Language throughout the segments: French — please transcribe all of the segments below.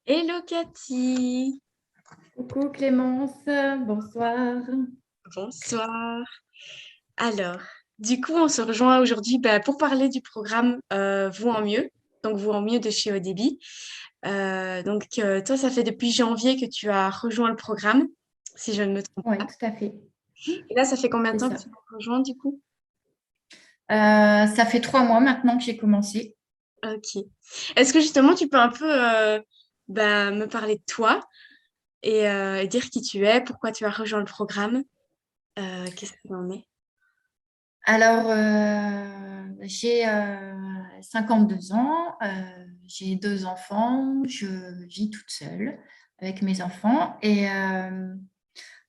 Hello Cathy, Coucou Clémence, bonsoir. bonsoir. Alors, du coup, on se rejoint aujourd'hui pour parler du programme Vous en mieux, donc Vous en mieux de chez Odébi. Toi, ça fait depuis janvier que tu as rejoint le programme, si je ne me trompe Oui, pas. tout à fait, Et là, ça fait combien de c'est temps que ça. tu as rejoint du coup? Ça fait 3 mois maintenant que j'ai commencé. Ok. Est-ce que justement, tu peux un peu me parler de toi et dire qui tu es, pourquoi tu as rejoint le programme, qu'est-ce qu'il en est? Alors, j'ai 52 ans, j'ai 2 enfants, je vis toute seule avec mes enfants et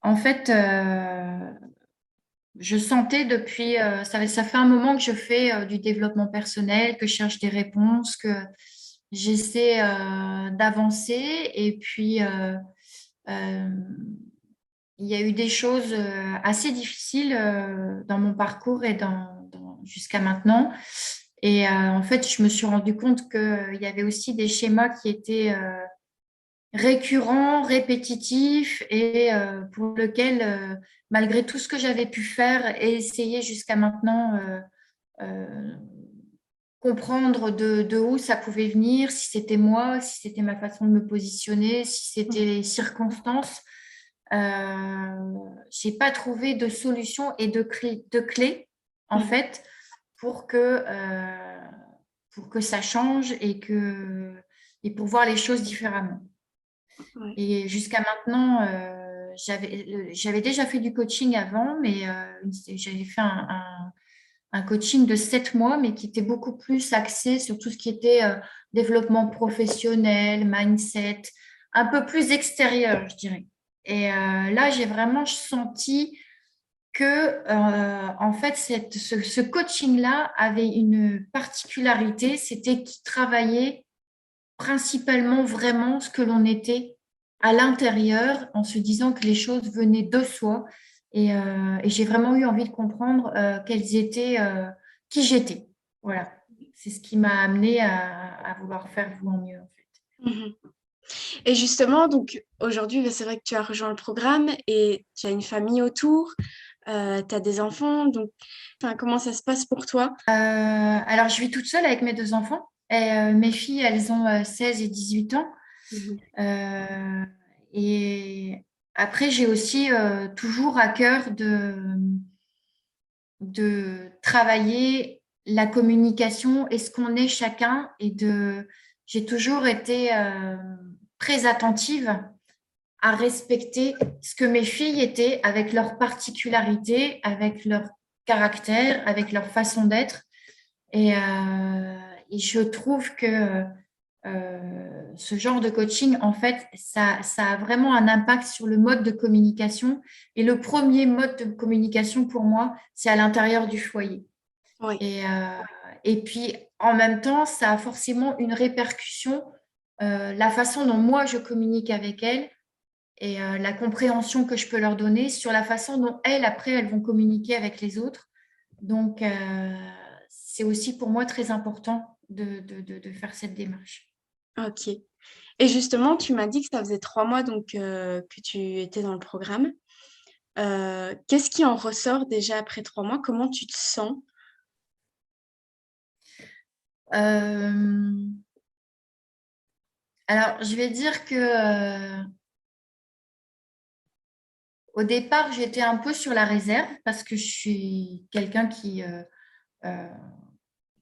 en fait, je sentais depuis, ça fait un moment que je fais du développement personnel, que je cherche des réponses, que j'essaie d'avancer et puis Euh, il y a eu des choses assez difficiles dans mon parcours et jusqu'à maintenant. Et en fait, je me suis rendu compte qu'il y avait aussi des schémas qui étaient récurrents, répétitifs et pour lesquels, malgré tout ce que j'avais pu faire et essayer jusqu'à maintenant, euh, comprendre de où ça pouvait venir, si c'était moi, si c'était ma façon de me positionner, si c'était les circonstances. J'ai pas trouvé de solution et de clé en Mhm. fait pour pour que ça change et pour voir les choses différemment. Ouais. Et jusqu'à maintenant, j'avais déjà fait du coaching avant, mais j'avais fait un coaching de 7 mois, mais qui était beaucoup plus axé sur tout ce qui était développement professionnel, mindset, un peu plus extérieur, je dirais. Et là, j'ai vraiment senti que, en fait, ce coaching-là avait une particularité, c'était qu'il travaillait principalement vraiment ce que l'on était à l'intérieur, en se disant que les choses venaient de soi. Et j'ai vraiment eu envie de comprendre quels étaient, qui j'étais. Voilà. C'est ce qui m'a amené à vouloir faire vous en mieux, en fait. Mhm. Et justement, donc aujourd'hui, c'est vrai que tu as rejoint le programme et tu as une famille autour, tu as des enfants, donc enfin, comment ça se passe pour toi? Alors, je vis toute seule avec mes 2 enfants. Et mes filles, elles ont 16 et 18 ans. Mhm. Euh, et après, j'ai aussi toujours à cœur de travailler la communication et ce qu'on est chacun. J'ai toujours été très attentive à respecter ce que mes filles étaient avec leurs particularités, avec leur caractère, avec leur façon d'être. Et je trouve que ce genre de coaching, en fait, ça a vraiment un impact sur le mode de communication. Et le premier mode de communication pour moi, c'est à l'intérieur du foyer. Oui, Et, et puis, en même temps, ça a forcément une répercussion, la façon dont moi je communique avec elles et la compréhension que je peux leur donner sur la façon dont elles, après, elles vont communiquer avec les autres. Donc, c'est aussi pour moi très important de faire cette démarche. ok. Et justement, tu m'as dit que ça faisait 3 mois donc que tu étais dans le programme. Qu'est-ce qui en ressort déjà après 3 mois? Comment tu te sens? Euh, alors, je vais dire que au départ, j'étais un peu sur la réserve parce que je suis quelqu'un qui, euh,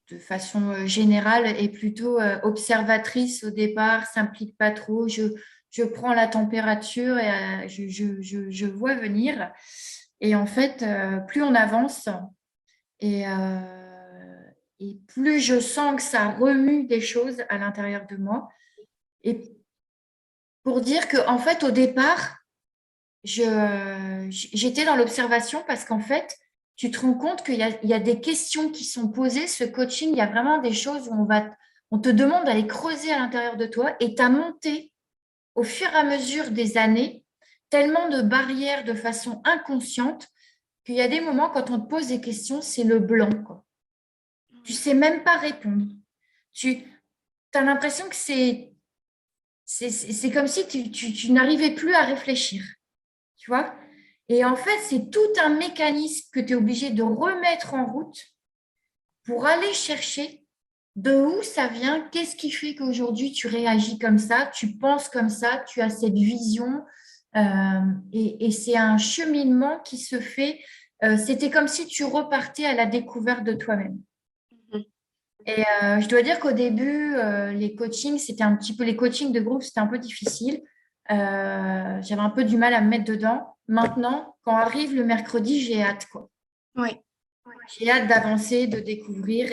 de façon générale, est plutôt observatrice au départ, s'implique pas trop. Je prends la température et je vois venir. Et en fait, plus on avance et, et plus je sens que ça remue des choses à l'intérieur de moi. Et pour dire que, en fait, au départ, j'étais dans l'observation parce qu'en fait, tu te rends compte il y a des questions qui sont posées. Ce coaching, il y a vraiment des choses où on te demande d'aller creuser à l'intérieur de toi et tu as monté au fur et à mesure des années tellement de barrières de façon inconsciente qu'il y a des moments quand on te pose des questions, c'est le blanc, quoi. Tu sais même pas répondre. Tu as l'impression que c'est comme si tu n'arrivais plus à réfléchir, tu vois. Et en fait, c'est tout un mécanisme que tu es obligé de remettre en route pour aller chercher de où ça vient, qu'est-ce qui fait qu'aujourd'hui tu réagis comme ça, tu penses comme ça, tu as cette vision. Et c'est un cheminement qui se fait. C'était comme si tu repartais à la découverte de toi-même. Mhm. Et je dois dire qu'au début, les coachings, c'était un petit peu les coachings de groupe, c'était un peu difficile. J'avais un peu du mal à me mettre dedans. Maintenant, quand arrive le mercredi, j'ai hâte, quoi. Oui, J'ai hâte d'avancer, de découvrir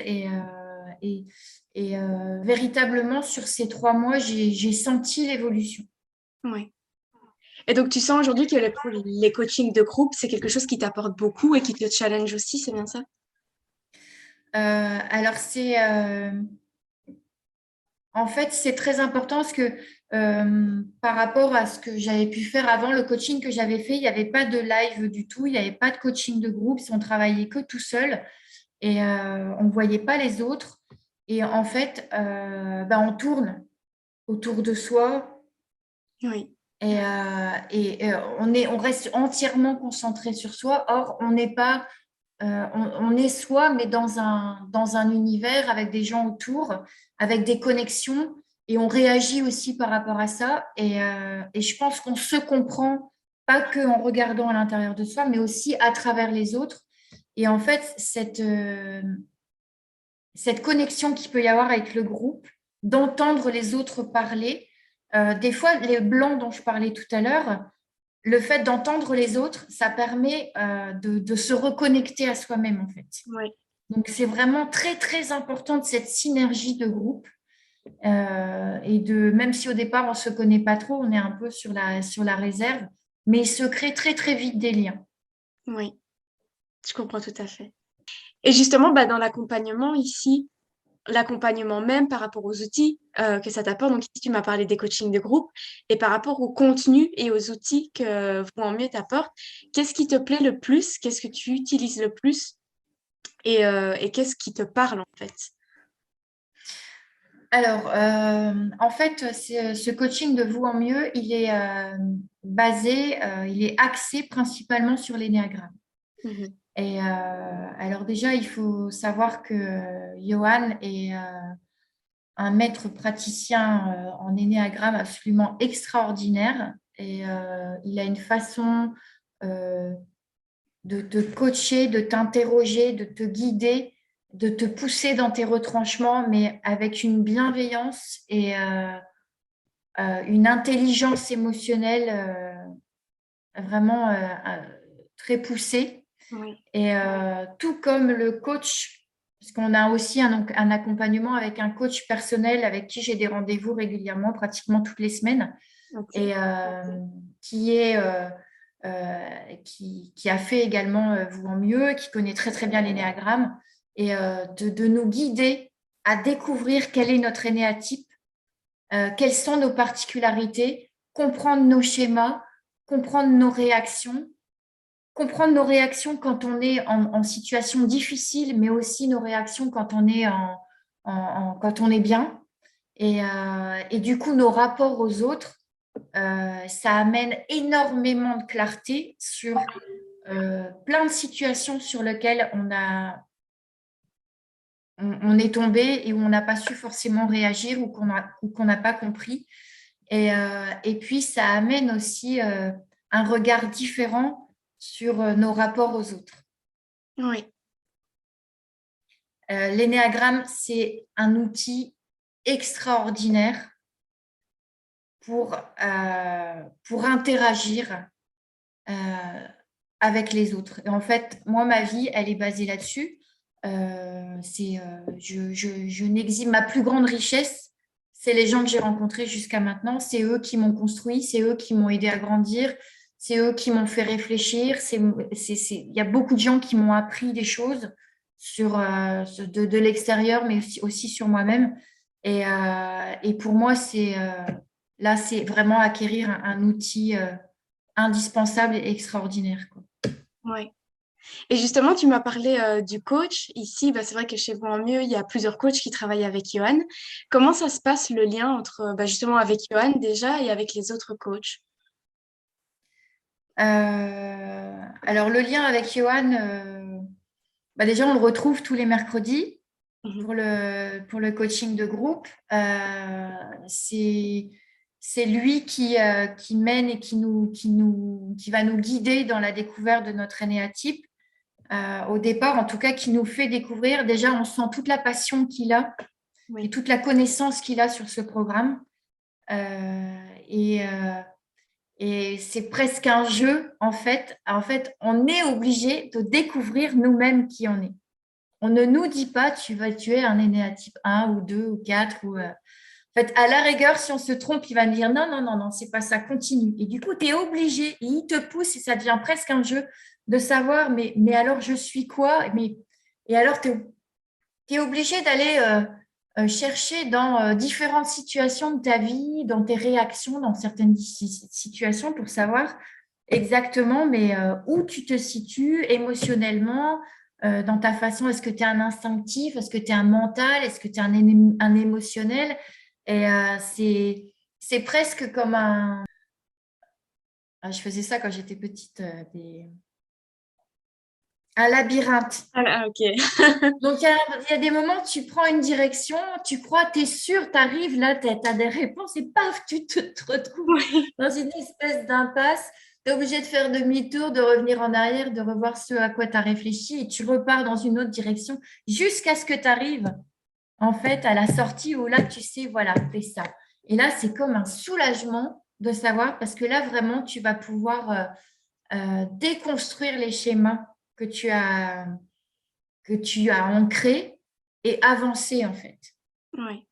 véritablement sur ces 3 mois, j'ai senti l'évolution. oui. Et donc, tu sens aujourd'hui que les coachings de groupe, c'est quelque chose qui t'apporte beaucoup et qui te challenge aussi, c'est bien ça? Alors, en fait, c'est très important parce que par rapport à ce que j'avais pu faire avant, le coaching que j'avais fait, il n'y avait pas de live du tout, il n'y avait pas de coaching de groupe, on travaillait que tout seul et on ne voyait pas les autres. Et en fait, on tourne autour de soi Oui, on reste entièrement concentré sur soi. Or, on n'est pas on est soi, mais dans un univers avec des gens autour, avec des connexions, et on réagit aussi par rapport à ça. Et je pense qu'on se comprend, pas que en regardant à l'intérieur de soi, mais aussi à travers les autres. Et en fait, cette connexion qu'il peut y avoir avec le groupe, d'entendre les autres parler, des fois, les blancs dont je parlais tout à l'heure, le fait d'entendre les autres, ça permet de se reconnecter à soi-même, en fait. oui, Donc, c'est vraiment très, très important de cette synergie de groupe. Même si au départ, on ne se connaît pas trop, on est un peu sur la réserve, mais il se crée très, très vite des liens. oui, je comprends tout à fait. Et justement, bah, dans l'accompagnement ici, l'accompagnement même par rapport aux outils que ça t'apporte. Donc, ici, tu m'as parlé des coachings de groupe et par rapport au contenu et aux outils que Vous en mieux t'apporte, qu'est-ce qui te plaît le plus? Qu'est-ce que tu utilises le plus? Et qu'est-ce qui te parle en fait? Alors, en fait, ce coaching de vous en mieux, il est il est axé principalement sur l'énéagramme. Mhm. Et alors déjà, il faut savoir que Johan est un maître praticien en énéagramme absolument extraordinaire. Et il a une façon euh, de te coacher, de t'interroger, de te guider, de te pousser dans tes retranchements, mais avec une bienveillance et une intelligence émotionnelle vraiment très poussée. Oui, Et tout comme le coach, parce qu'on a aussi un accompagnement avec un coach personnel avec qui j'ai des rendez-vous régulièrement, pratiquement toutes les semaines, ok. et qui est qui a fait également Vous en mieux, qui connaît très très bien l'énéagramme, et de nous guider à découvrir quel est notre énéatype, quelles sont nos particularités, comprendre nos schémas, comprendre nos réactions, comprendre nos réactions quand on est en situation difficile, mais aussi nos réactions quand on est quand on est bien. Et du coup, nos rapports aux autres, ça amène énormément de clarté sur plein de situations sur lesquelles on est tombé et où on n'a pas su forcément réagir ou qu'on n'a pas compris. Et puis, ça amène aussi un regard différent sur nos rapports aux autres. Oui, L'énéagramme, c'est un outil extraordinaire pour interagir euh, avec les autres. Et en fait, moi, ma vie, elle est basée là-dessus. Je n'exhibe ma plus grande richesse, c'est les gens que j'ai rencontrés jusqu'à maintenant. C'est eux qui m'ont construit, c'est eux qui m'ont aidé à grandir, c'est eux qui m'ont fait réfléchir. Il y a beaucoup de gens qui m'ont appris des choses de l'extérieur, mais aussi sur moi-même. Et pour moi, là, c'est vraiment acquérir un outil indispensable et extraordinaire, quoi. oui. Et justement, tu m'as parlé du coach. Ici, bah, c'est vrai que chez Vous en Mieux, il y a plusieurs coachs qui travaillent avec Johan. Comment ça se passe le lien entre bah, justement avec Johan déjà et avec les autres coachs? Alors, le lien avec Johan, bah déjà, on le retrouve tous les mercredis Mhm. pour le coaching de groupe. C'est lui qui mène et qui va nous guider dans la découverte de notre énéatype. Au départ, en tout cas, qui nous fait découvrir. Déjà, on sent toute la passion qu'il a et Oui, toute la connaissance qu'il a sur ce programme. Euh, et, euh, et c'est presque un jeu, en fait. En fait, on est obligé de découvrir nous-mêmes qui on est. On ne nous dit pas tu es un énéatype 1 ou 2 ou 4 ou en fait, à la rigueur, si on se trompe, il va me dire non, non, non, non, c'est pas ça, continue. Et du coup, tu es obligé, et il te pousse, et ça devient presque un jeu de savoir, mais alors je suis quoi? Et alors, tu es obligé d'aller chercher dans différentes situations de ta vie, dans tes réactions, dans certaines situations pour savoir exactement où tu te situes émotionnellement, dans ta façon. Est-ce que tu es un instinctif? Est-ce que tu es un mental? Est-ce que tu es un émotionnel? Et c'est presque comme un... Ah, je faisais ça quand j'étais petite, un labyrinthe. ah, ah, ok. Donc, il y a des moments, tu prends une direction, tu crois, tu es sûr, tu arrives là, tu as des réponses et paf, te retrouves Oui, dans une espèce d'impasse. Tu es obligé de faire demi-tour, de revenir en arrière, de revoir ce à quoi tu as réfléchi et tu repars dans une autre direction jusqu'à ce que tu arrives en fait à la sortie où là, tu sais, voilà, fais ça. Et là, c'est comme un soulagement de savoir parce que là, vraiment, tu vas pouvoir déconstruire les schémas que que tu as ancré et avancer en fait. oui.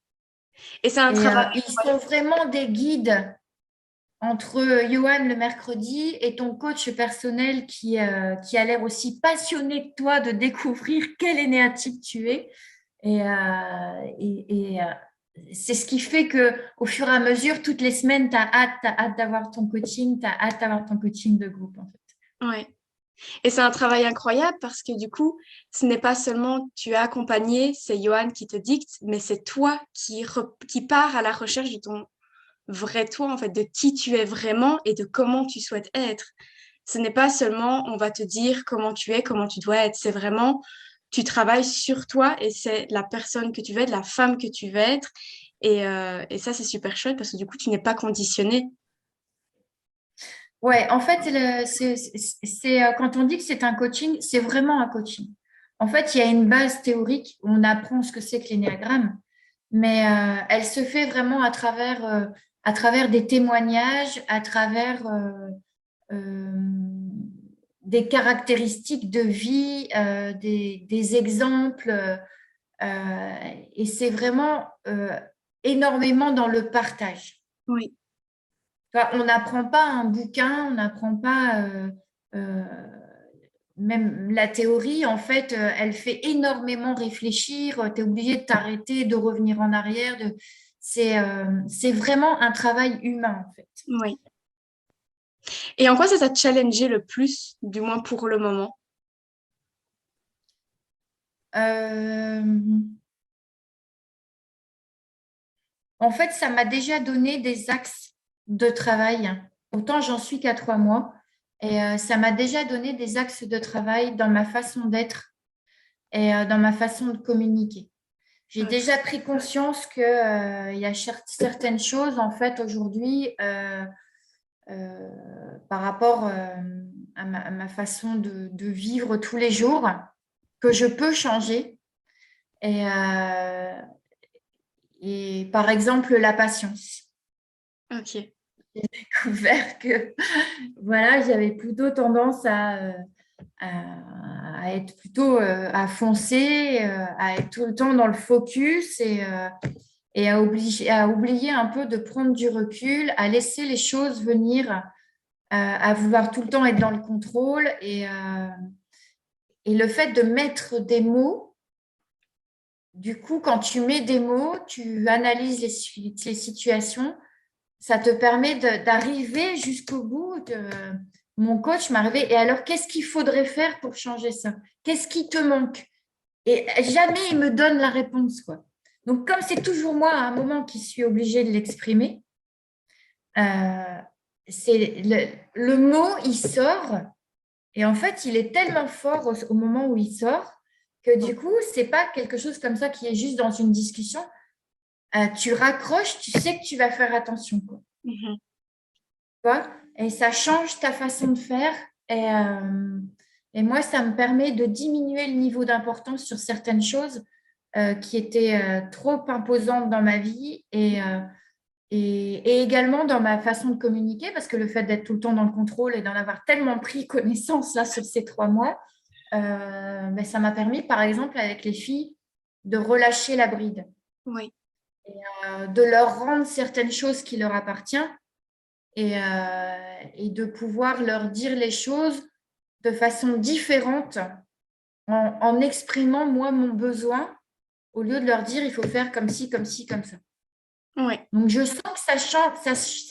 Et c'est un Et travail. ils sont vraiment des guides entre Johan le mercredi et ton coach personnel qui a l'air aussi passionné que toi de découvrir quel énéatype tu es. Et c'est ce qui fait que au fur et à mesure, toutes les semaines, t'as hâte d'avoir ton coaching, tu as hâte d'avoir ton coaching de groupe en fait. Ouais. Et c'est un travail incroyable parce que du coup, ce n'est pas seulement tu as accompagné, c'est Johan qui te dicte, mais c'est toi qui pars à la recherche de ton vrai toi, en fait, de qui tu es vraiment et de comment tu souhaites être. Ce n'est pas seulement on va te dire comment tu es, comment tu dois être. C'est vraiment tu travailles sur toi et c'est la personne que tu veux être, la femme que tu veux être. Et ça, c'est super chouette parce que du coup, tu n'es pas conditionné. Ouais, en fait, quand on dit que c'est un coaching, c'est vraiment un coaching. En fait, il y a une base théorique où on apprend ce que c'est que l'énéagramme, mais elle se fait vraiment à travers des témoignages, à travers euh, des caractéristiques de vie, des exemples, et c'est vraiment énormément dans le partage. Oui, Enfin, on n'apprend pas un bouquin, on n'apprend pas euh, même la théorie, en fait, elle fait énormément réfléchir. Tu es obligé de t'arrêter, de revenir en arrière. C'est vraiment un travail humain, en fait. oui. Et en quoi ça t'a challengé le plus, du moins pour le moment? Euh, En fait, ça m'a déjà donné des axes de travail. Autant j'en suis qu'à 3 mois. Et ça m'a déjà donné des axes de travail dans ma façon d'être et dans ma façon de communiquer. J'ai Oui, déjà pris conscience que, il y a certaines choses, en fait, aujourd'hui, euh, par rapport à ma façon de vivre tous les jours, que je peux changer. Et par exemple, la patience. ok. J'ai découvert que voilà, j'avais plutôt tendance à être plutôt à foncer, à être tout le temps dans le focus et à oublier un peu de prendre du recul, à laisser les choses venir, à vouloir tout le temps être dans le contrôle. Et le fait de mettre des mots, du coup, quand tu mets des mots, tu analyses les situations, ça te permet d'arriver jusqu'au bout, mon coach m'arrivait, et alors qu'est-ce qu'il faudrait faire pour changer ça? Qu'est-ce qui te manque? Et jamais il me donne la réponse, quoi. Donc, comme c'est toujours moi à un moment qui suis obligée de l'exprimer, euh, c'est le mot, il sort, et en fait, il est tellement fort au moment où il sort que du coup, c'est pas quelque chose comme ça qui est juste dans une discussion. Tu raccroches, tu sais que tu vas faire attention, quoi. Mhm. Tu vois. Et ça change ta façon de faire. Et, euh, et moi, ça me permet de diminuer le niveau d'importance sur certaines choses qui étaient trop imposantes dans ma vie et également dans ma façon de communiquer, parce que le fait d'être tout le temps dans le contrôle et d'en avoir tellement pris connaissance là sur ces 3 mois, ben, ça m'a permis, par exemple, avec les filles, de relâcher la bride, Oui. de leur rendre certaines choses qui leur appartiennent et de pouvoir leur dire les choses de façon différente en exprimant moi mon besoin au lieu de leur dire il faut faire comme ci, comme ci, comme ça. Oui. Donc je sens que ça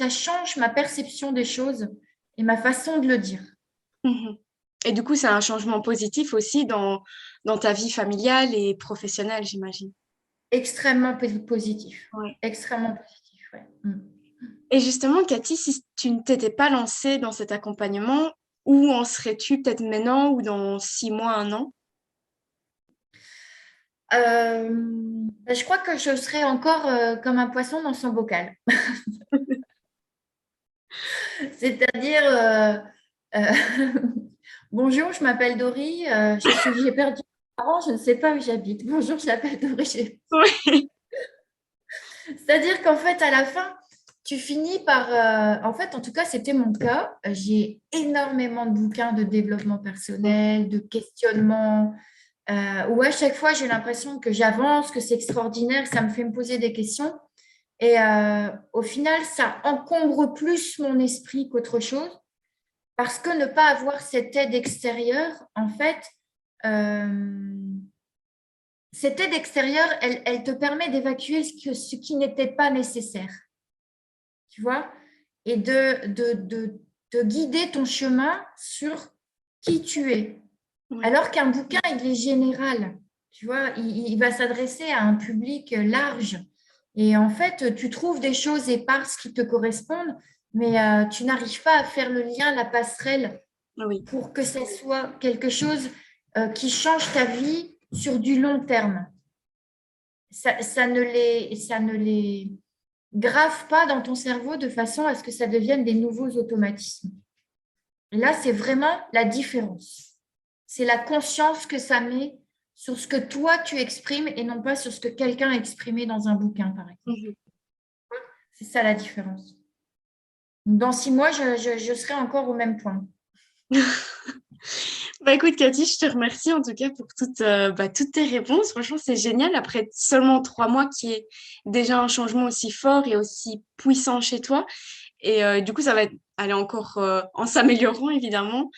change ma perception des choses et ma façon de le dire. Mhm. Et du coup, c'est un changement positif aussi dans ta vie familiale et professionnelle, j'imagine. Extrêmement positif. Ouais. Extrêmement positif, ouais. Mm. Et justement, Cathy, si tu ne t'étais pas lancée dans cet accompagnement, où en serais-tu peut-être maintenant ou dans 6 mois, un an? Je crois que je serai encore comme un poisson dans son bocal. C'est-à-dire, bonjour, je m'appelle Dory, j'ai perdu mes parents, je ne sais pas où j'habite. Bonjour, je m'appelle Dory. Oui. C'est-à-dire qu'en fait, à la fin, tu finis par... en fait, en tout cas, c'était mon cas. J'ai énormément de bouquins de développement personnel, de questionnement, où à chaque fois, j'ai l'impression que j'avance, que c'est extraordinaire, que ça me fait me poser des questions. Et au final, ça encombre plus mon esprit qu'autre chose, parce que ne pas avoir cette aide extérieure, en fait, euh, cette aide extérieure, elle te permet d'évacuer ce qui n'était pas nécessaire, tu vois, et de guider ton chemin sur qui tu es. Oui. Alors qu'un bouquin, il est général, tu vois, il va s'adresser à un public large. Et en fait, tu trouves des choses éparses qui te correspondent, mais tu n'arrives pas à faire le lien, la passerelle Oui. pour que ça soit quelque chose qui change ta vie sur du long terme. Ça ne les grave pas dans ton cerveau de façon à ce que ça devienne des nouveaux automatismes. Et là, c'est vraiment la différence. C'est la conscience que ça met sur ce que toi, tu exprimes et non pas sur ce que quelqu'un a exprimé dans un bouquin, par exemple. Mhm. C'est ça la différence. Dans 6 mois, je serai encore au même point. Bah écoute, Cathy, je te remercie en tout cas pour toutes tes réponses. Franchement, c'est génial. Après seulement 3 mois, qui est déjà un changement aussi fort et aussi puissant chez toi. Et du coup, ça va aller encore en s'améliorant, évidemment.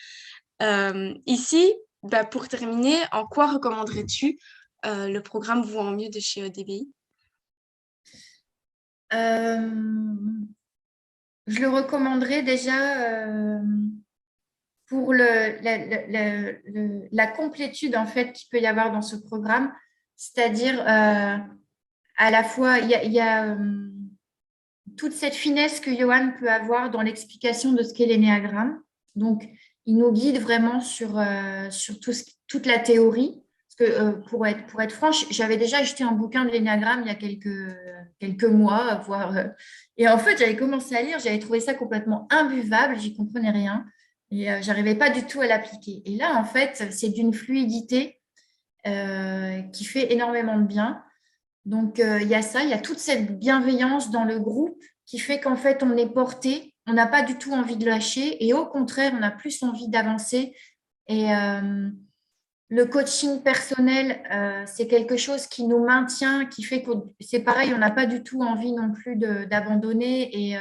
Ici, bah, pour terminer, en quoi recommanderais-tu le programme Vous en mieux de chez EDBI? Euh, je le recommanderais déjà pour la complétude en fait qu'il peut y avoir dans ce programme, c'est-à-dire à la fois il y a toute cette finesse que Johan peut avoir dans l'explication de ce qu'est l'énéagramme. Donc, il nous guide vraiment sur toute la théorie. Parce que pour être franche, j'avais déjà acheté un bouquin de l'énéagramme il y a quelques mois, voire. Et en fait, j'avais commencé à lire, j'avais trouvé ça complètement imbuvable, j'y comprenais rien. Et j'arrivais pas du tout à l'appliquer. Et là, en fait, c'est d'une fluidité qui fait énormément de bien. Donc, il y a ça, il y a toute cette bienveillance dans le groupe qui fait qu'en fait, on est porté, on n'a pas du tout envie de lâcher et au contraire, on a plus envie d'avancer. Et le coaching personnel, c'est quelque chose qui nous maintient, qui fait que c'est pareil, on n'a pas du tout envie non plus d'abandonner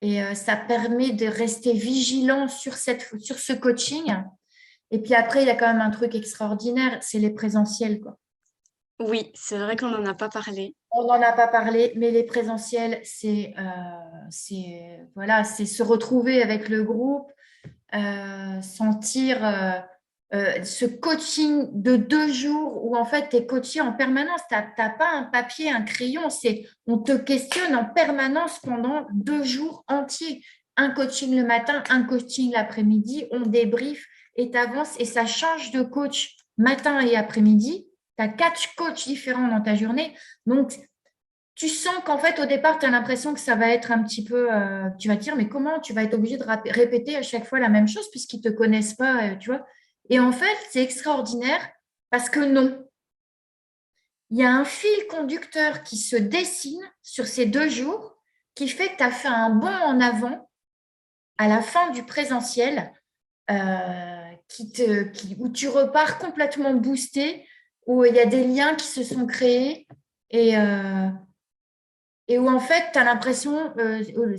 et ça permet de rester vigilant sur ce coaching. Et puis après, il y a quand même un truc extraordinaire, c'est les présentiels, quoi. Oui, c'est vrai qu'on n'en a pas parlé. On n'en a pas parlé, mais les présentiels, voilà, c'est se retrouver avec le groupe, sentir ce coaching de 2 jours où en fait tu es coaché en permanence. Tu n'as pas un papier, un crayon, on te questionne en permanence pendant 2 jours entiers. Un coaching le matin, un coaching l'après-midi, on débrief et tu avances et ça change de coach matin et après-midi. Tu as 4 coachs différents dans ta journée. Donc, tu sens qu'en fait, au départ, tu as l'impression que ça va être un petit peu, tu vas te dire, mais comment tu vas être obligé de répéter à chaque fois la même chose puisqu'ils ne te connaissent pas, tu vois. Et en fait, c'est extraordinaire parce que non, il y a un fil conducteur qui se dessine sur ces 2 jours qui fait que tu as fait un bond en avant à la fin du présentiel où tu repars complètement boosté, où il y a des liens qui se sont créés et, euh, et où en fait, tu as l'impression,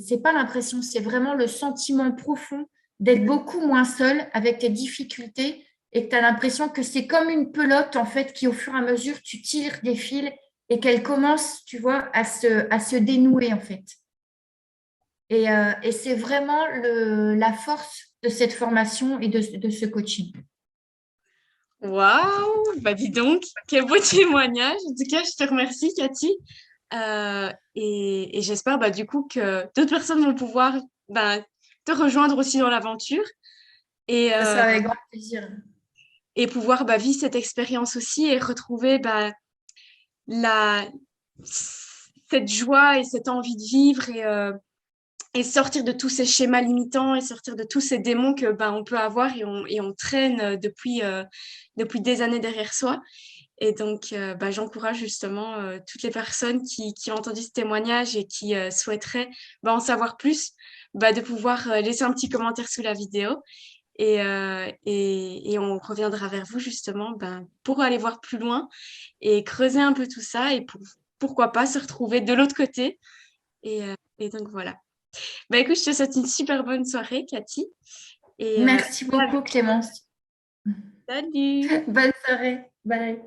c'est pas l'impression, c'est vraiment le sentiment profond d'être beaucoup moins seul avec tes difficultés et que tu as l'impression que c'est comme une pelote en fait qui au fur et à mesure, tu tires des fils et qu'elle commence, tu vois, à se dénouer en fait. Et c'est vraiment la force de cette formation et de ce coaching. Waouh! Bah dis donc, quel beau témoignage. En tout cas, je te remercie, Cathy. Et j'espère bah, du coup que d'autres personnes vont pouvoir bah, te rejoindre aussi dans l'aventure et, Ça avec grand plaisir. et pouvoir bah, vivre cette expérience aussi et retrouver bah, la, cette joie et cette envie de vivre et sortir de tous ces schémas limitants et sortir de tous ces démons que bah, on peut avoir et on traîne depuis des années derrière soi. Et donc, bah, j'encourage justement toutes les personnes qui ont entendu ce témoignage et qui souhaiteraient bah, en savoir plus, bah, de pouvoir laisser un petit commentaire sous la vidéo. Et on reviendra vers vous justement ben, pour aller voir plus loin et creuser un peu tout ça et pourquoi pas se retrouver de l'autre côté. Et donc voilà. Bah écoute, je te souhaite une super bonne soirée, Cathy. Et Merci beaucoup, Clémence. salut! Bonne soirée. Bye.